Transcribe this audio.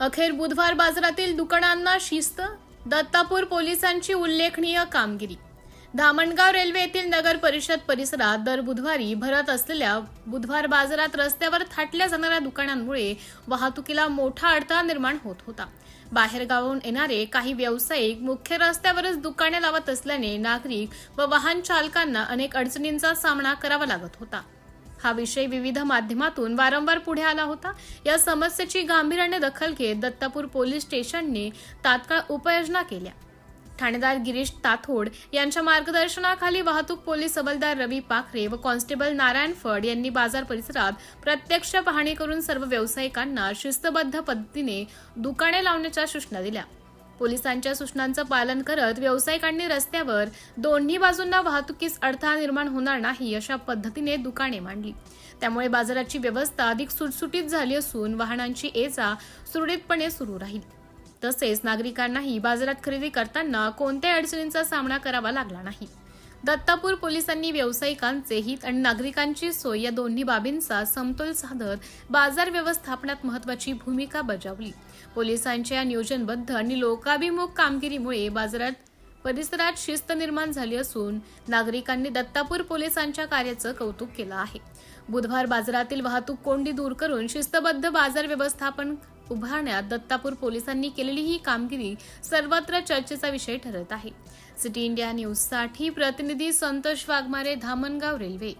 अखेर बुधवार बाजारातील दुकानांना शिस्त, दत्तापूर पोलिसांची उल्लेखनीय कामगिरी। धामणगाव रेल्वे येथील नगर परिषद परिसरात दर बुधवारी भरत असलेल्या बुधवार बाजारात रस्त्यावर थाटल्या जाणाऱ्या दुकानांमुळे वाहतुकीला मोठा अडथळा निर्माण होत होता। बाहेरगावाहून येणारे काही व्यावसायिक मुख्य रस्त्यावरच दुकाने लावत असल्याने नागरिक व वाहन चालकांना अनेक अडचणींचा सामना करावा लागत होता। हा विषय विविध माध्यमातून वारंवार पुढे आला होता। या समस्येची गांभीर्याने दखल घेत दत्तापूर पोलीस स्टेशनने तात्काळ उपाययोजना केल्या। ठाणेदार गिरीश ताथोड यांच्या मार्गदर्शनाखाली वाहतूक पोलीस हवालदार रवी पाखरे व कॉन्स्टेबल नारायण फड यांनी बाजार परिसरात प्रत्यक्ष पाहणी करून सर्व व्यावसायिकांना शिस्तबद्ध पद्धतीने दुकाने लावण्याच्या सूचना दिल्या। पोलिसांच्या सूचनांचं पालन करत व्यावसायिकांनी रस्त्यावर दोन्ही बाजूंना वाहतुकीस अडथळा निर्माण होणार नाही अशा पद्धतीने दुकाने मांडली। त्यामुळे बाजाराची व्यवस्था अधिक सुटसुटीत झाली असून वाहनांची ये-जा सुरळीतपणे सुरू राहील। तसेच नागरिकांनाही बाजारात खरेदी करताना कोणत्याही अडचणींचा सामना करावा लागला नाही। दत्तापूर पोलिसांनी व्यावसायिकांचे हित आणि नागरिकांची सोय या दोन्ही बाबींचा समतोल साधत बाजार व्यवस्थापनात महत्त्वाची भूमिका बजावली। पोलिसांच्या नियोजनबद्ध आणि लोकाभिमुख कामगिरीमुळे बाजारात परिसरात शिस्त निर्माण झाली असून नागरिकांनी दत्तापूर पोलिसांच्या कार्याचं कौतुक केलं आहे। बुधवार बाजारातील वाहतूक कोंडी दूर करून शिस्तबद्ध बाजार व्यवस्थापन उभारण्यात दत्तापूर पोलिसांनी केलेली ही कामगिरी सर्वत्र चर्चेचा विषय ठरत आहे। सिटी इंडिया न्यूज साठी प्रतिनिधी संतोष वाघमारे, धामणगाव रेल्वे।